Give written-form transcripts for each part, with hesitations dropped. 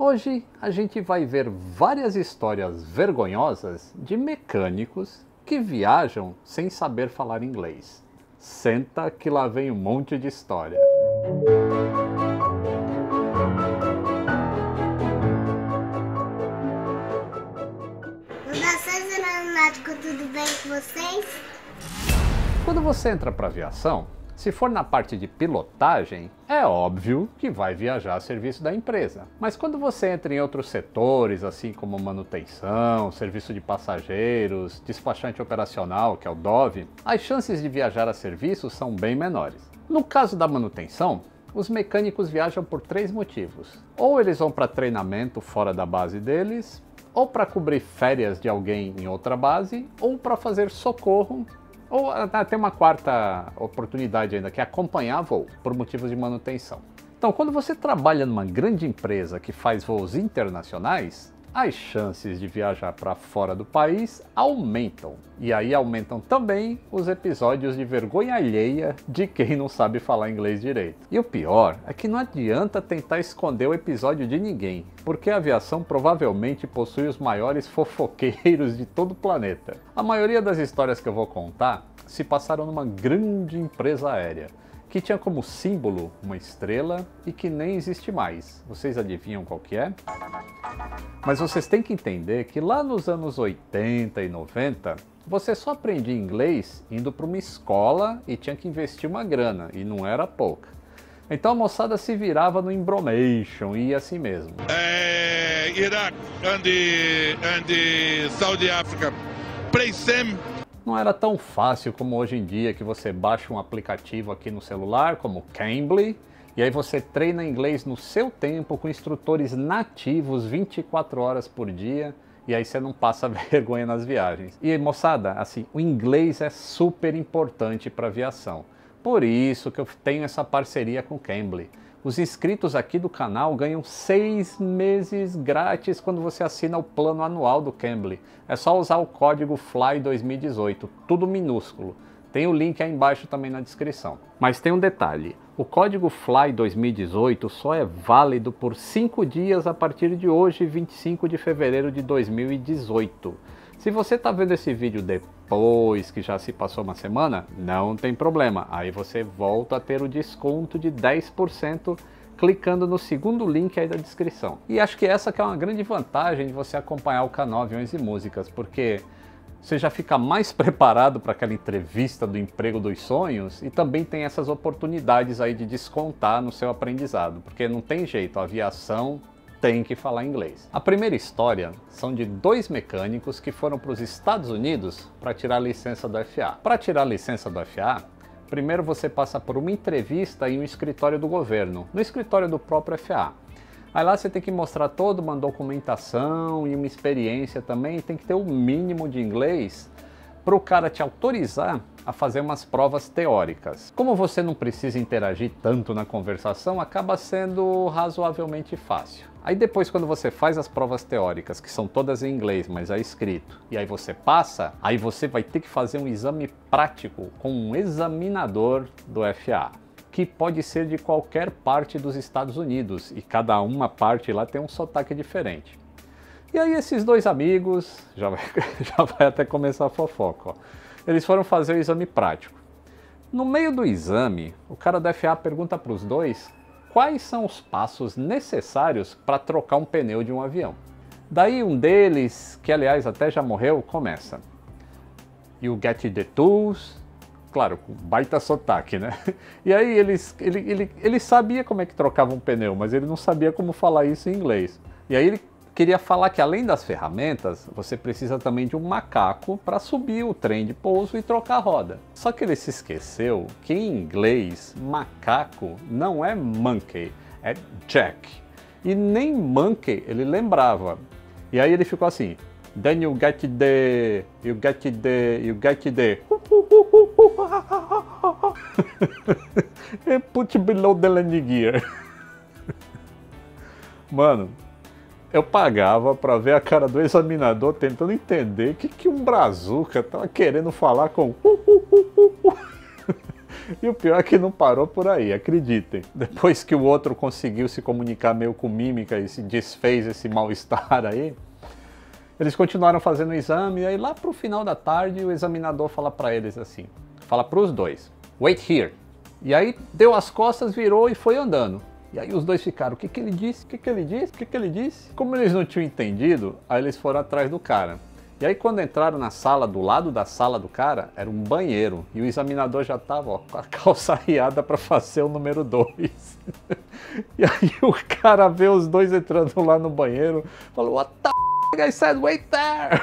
Hoje a gente vai ver várias histórias vergonhosas de mecânicos que viajam sem saber falar inglês. Senta que lá vem um monte de história. Olá, César Aeronáutico, tudo bem com vocês? Quando você entra para aviação, se for na parte de pilotagem, é óbvio que vai viajar a serviço da empresa. Mas quando você entra em outros setores, assim como manutenção, serviço de passageiros, despachante operacional, que é o DOV, as chances de viajar a serviço são bem menores. No caso da manutenção, os mecânicos viajam por 3 motivos. Ou eles vão para treinamento fora da base deles, ou para cobrir férias de alguém em outra base, ou para fazer socorro. Ou tem uma quarta oportunidade ainda, que é acompanhar voo, por motivos de manutenção. Então, quando você trabalha numa grande empresa que faz voos internacionais, as chances de viajar para fora do país aumentam. E aí aumentam também os episódios de vergonha alheia de quem não sabe falar inglês direito. E o pior é que não adianta tentar esconder o episódio de ninguém, porque a aviação provavelmente possui os maiores fofoqueiros de todo o planeta. A maioria das histórias que eu vou contar se passaram numa grande empresa aérea, que tinha como símbolo uma estrela e que nem existe mais. Vocês adivinham qual que é? Mas vocês têm que entender que lá nos anos 80 e 90, você só aprendia inglês indo para uma escola e tinha que investir uma grana, e não era pouca. Então a moçada se virava no Embromation e ia assim mesmo. Iraq and the Saudi Africa. Play same. Não era tão fácil como hoje em dia, que você baixa um aplicativo aqui no celular, como o Cambly, e aí você treina inglês no seu tempo com instrutores nativos 24 horas por dia, e aí você não passa vergonha nas viagens. E moçada, assim, o inglês é super importante para aviação. Por isso que eu tenho essa parceria com o Cambly. Os inscritos aqui do canal ganham 6 meses grátis quando você assina o plano anual do Cambly. É só usar o código FLY2018, tudo minúsculo. Tem o link aí embaixo também na descrição. Mas tem um detalhe, o código FLY2018 só é válido por 5 dias a partir de hoje, 25 de fevereiro de 2018. Se você está vendo esse vídeo depois que já se passou uma semana, não tem problema. Aí você volta a ter o desconto de 10% clicando no segundo link aí da descrição. E acho que essa que é uma grande vantagem de você acompanhar o canal Aviões e Músicas, porque você já fica mais preparado para aquela entrevista do emprego dos sonhos e também tem essas oportunidades aí de descontar no seu aprendizado, porque não tem jeito, a aviação tem que falar inglês. A primeira história são de 2 mecânicos que foram para os Estados Unidos para tirar a licença do FAA. Para tirar a licença do FAA, primeiro você passa por uma entrevista em um escritório do governo, no escritório do próprio FAA. Aí lá você tem que mostrar toda uma documentação e uma experiência também, tem que ter o mínimo de inglês para o cara te autorizar a fazer umas provas teóricas. Como você não precisa interagir tanto na conversação, acaba sendo razoavelmente fácil. Aí depois, quando você faz as provas teóricas, que são todas em inglês, mas é escrito, e aí você passa, aí você vai ter que fazer um exame prático com um examinador do FAA, que pode ser de qualquer parte dos Estados Unidos, e cada uma parte lá tem um sotaque diferente. E aí esses 2 amigos, já vai até começar a fofoca, ó. Eles foram fazer o exame prático. No meio do exame, o cara da FAA pergunta para os 2 quais são os passos necessários para trocar um pneu de um avião. Daí um deles, que aliás até já morreu, começa. You get the tools, claro, com baita sotaque, né? E aí ele sabia como é que trocava um pneu, mas ele não sabia como falar isso em inglês. E aí ele queria falar que além das ferramentas, você precisa também de um macaco para subir o trem de pouso e trocar a roda. Só que ele se esqueceu que em inglês, macaco não é monkey, é jack. E nem monkey ele lembrava. E aí ele ficou assim, then you get the put below the landing gear. Mano, eu pagava para ver a cara do examinador tentando entender o que um brazuca tava querendo falar com E o pior é que não parou por aí, acreditem. Depois que o outro conseguiu se comunicar meio com mímica e se desfez esse mal-estar aí, eles continuaram fazendo o exame, e aí lá pro final da tarde o examinador fala para eles assim, fala para os dois, wait here. E aí deu as costas, virou e foi andando. E aí os dois ficaram, o que que ele disse? O que que ele disse? O que que ele disse? Como eles não tinham entendido, aí eles foram atrás do cara. E aí quando entraram na sala, do lado da sala do cara, era um banheiro. E o examinador já tava com a calça arriada para fazer o número 2. E aí o cara vê os dois entrando lá no banheiro, falou, what the f***, I said wait there!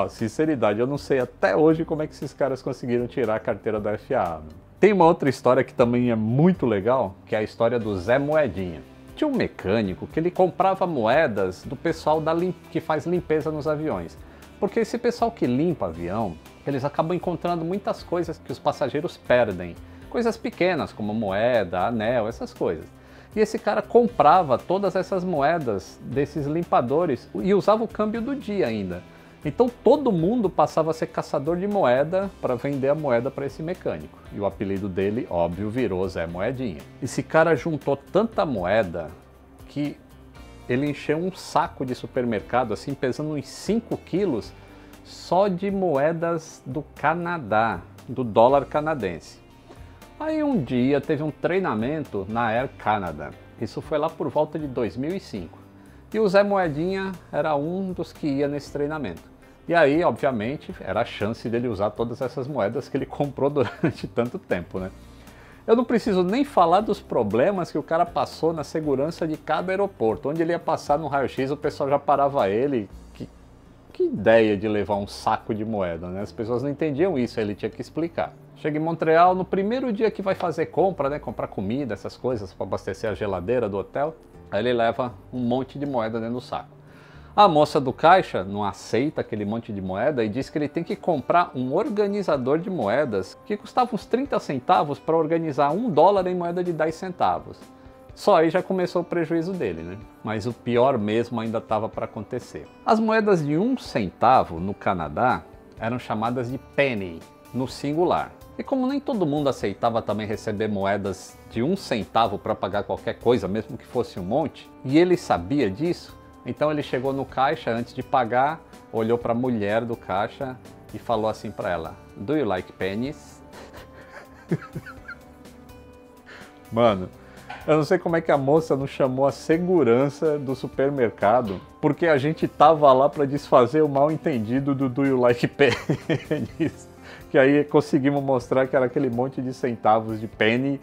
Sinceridade, eu não sei até hoje como é que esses caras conseguiram tirar a carteira da FAA. Tem uma outra história que também é muito legal, que é a história do Zé Moedinha. Tinha um mecânico que ele comprava moedas do pessoal que faz limpeza nos aviões. Porque esse pessoal que limpa avião, eles acabam encontrando muitas coisas que os passageiros perdem. Coisas pequenas, como moeda, anel, essas coisas. E esse cara comprava todas essas moedas desses limpadores e usava o câmbio do dia ainda. Então todo mundo passava a ser caçador de moeda para vender a moeda para esse mecânico. E o apelido dele, óbvio, virou Zé Moedinha. Esse cara juntou tanta moeda que ele encheu um saco de supermercado, assim, pesando uns 5 quilos, só de moedas do Canadá, do dólar canadense. Aí um dia teve um treinamento na Air Canada. Isso foi lá por volta de 2005. E o Zé Moedinha era um dos que ia nesse treinamento. E aí, obviamente, era a chance dele usar todas essas moedas que ele comprou durante tanto tempo, né? Eu não preciso nem falar dos problemas que o cara passou na segurança de cada aeroporto. Onde ele ia passar no raio-x, o pessoal já parava ele. Que ideia de levar um saco de moeda, né? As pessoas não entendiam isso, aí ele tinha que explicar. Chega em Montreal, no primeiro dia que vai fazer compra, né? Comprar comida, essas coisas, para abastecer a geladeira do hotel. Aí ele leva um monte de moeda dentro do saco. A moça do caixa não aceita aquele monte de moeda e diz que ele tem que comprar um organizador de moedas que custava uns 30 centavos para organizar $1 em moeda de 10 centavos. Só aí já começou o prejuízo dele, né? Mas o pior mesmo ainda estava para acontecer. As moedas de 1 centavo no Canadá eram chamadas de penny, no singular. E como nem todo mundo aceitava também receber moedas de 1 centavo para pagar qualquer coisa, mesmo que fosse um monte, e ele sabia disso, então ele chegou no caixa antes de pagar, olhou para a mulher do caixa e falou assim para ela, do you like pennies? Mano, eu não sei como é que a moça não chamou a segurança do supermercado, porque a gente tava lá para desfazer o mal entendido do you like pennies. Que aí conseguimos mostrar que era aquele monte de centavos de penny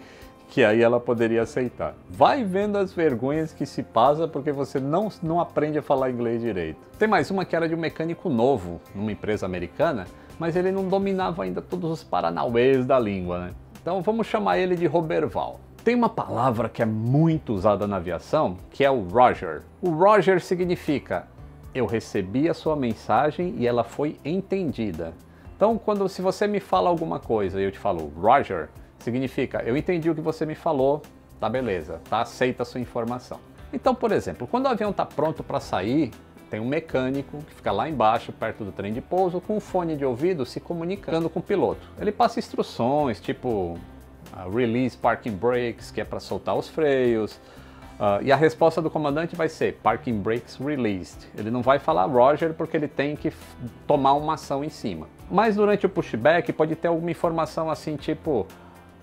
que aí ela poderia aceitar. Vai vendo as vergonhas que se passa porque você não aprende a falar inglês direito. Tem mais uma que era de um mecânico novo numa empresa americana, mas ele não dominava ainda todos os paranauês da língua, né? Então vamos chamar ele de Roberval. Tem uma palavra que é muito usada na aviação, que é o Roger. O Roger significa eu recebi a sua mensagem e ela foi entendida. Então, se você me fala alguma coisa e eu te falo Roger, significa eu entendi o que você me falou, tá beleza, tá aceita a sua informação. Então, por exemplo, quando o avião está pronto para sair, tem um mecânico que fica lá embaixo, perto do trem de pouso, com um fone de ouvido se comunicando com o piloto. Ele passa instruções, tipo release parking brakes, que é para soltar os freios, e a resposta do comandante vai ser parking brakes released. Ele não vai falar Roger porque ele tem que tomar uma ação em cima. Mas durante o pushback pode ter alguma informação assim, tipo,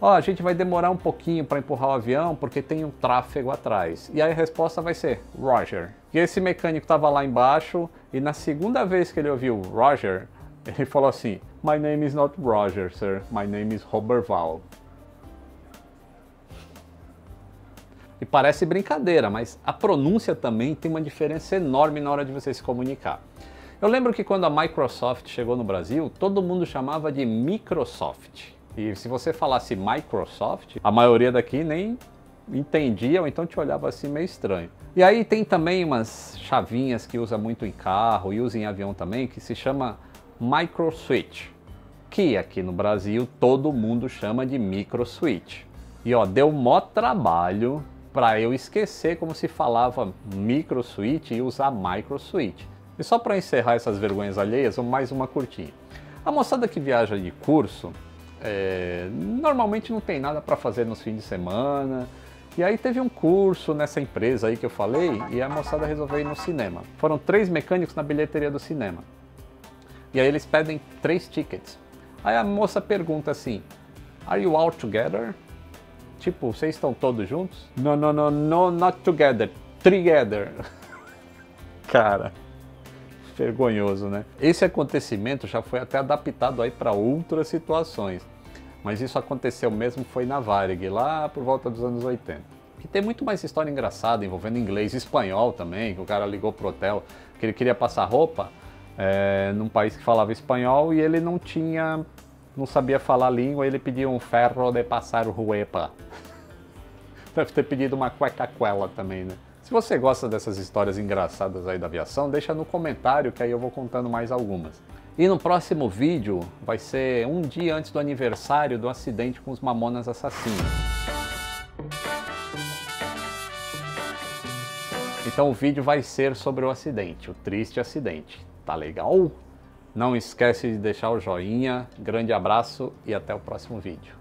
a gente vai demorar um pouquinho para empurrar o avião porque tem um tráfego atrás. E aí a resposta vai ser Roger. E esse mecânico estava lá embaixo e na segunda vez que ele ouviu Roger, ele falou assim, my name is not Roger, sir, my name is Roberval. E parece brincadeira, mas a pronúncia também tem uma diferença enorme na hora de você se comunicar. Eu lembro que quando a Microsoft chegou no Brasil, todo mundo chamava de Microsoft. E se você falasse Microsoft, a maioria daqui nem entendia ou então te olhava assim meio estranho. E aí tem também umas chavinhas que usa muito em carro e usa em avião também, que se chama Microswitch, que aqui no Brasil todo mundo chama de Microswitch. E deu mó trabalho para eu esquecer como se falava Microswitch e usar Microswitch. E só para encerrar essas vergonhas alheias, mais uma curtinha. A moçada que viaja de curso, normalmente não tem nada para fazer nos fins de semana. E aí teve um curso nessa empresa aí que eu falei e a moçada resolveu ir no cinema. Foram 3 mecânicos na bilheteria do cinema. E aí eles pedem 3 tickets. Aí a moça pergunta assim, are you all together? Tipo, vocês estão todos juntos? No, not together, together. Cara, vergonhoso, né? Esse acontecimento já foi até adaptado aí para outras situações. Mas isso aconteceu mesmo foi na Varig, lá por volta dos anos 80. E tem muito mais história engraçada envolvendo inglês e espanhol também, que o cara ligou pro hotel, que ele queria passar roupa num país que falava espanhol e ele não sabia falar a língua, ele pediu um ferro de passar ruepa. Deve ter pedido uma cueca-cuela também, né? Se você gosta dessas histórias engraçadas aí da aviação, deixa no comentário que aí eu vou contando mais algumas. E no próximo vídeo vai ser um dia antes do aniversário do acidente com os Mamonas Assassinos. Então o vídeo vai ser sobre o acidente, o triste acidente. Tá legal? Não esquece de deixar o joinha, grande abraço e até o próximo vídeo.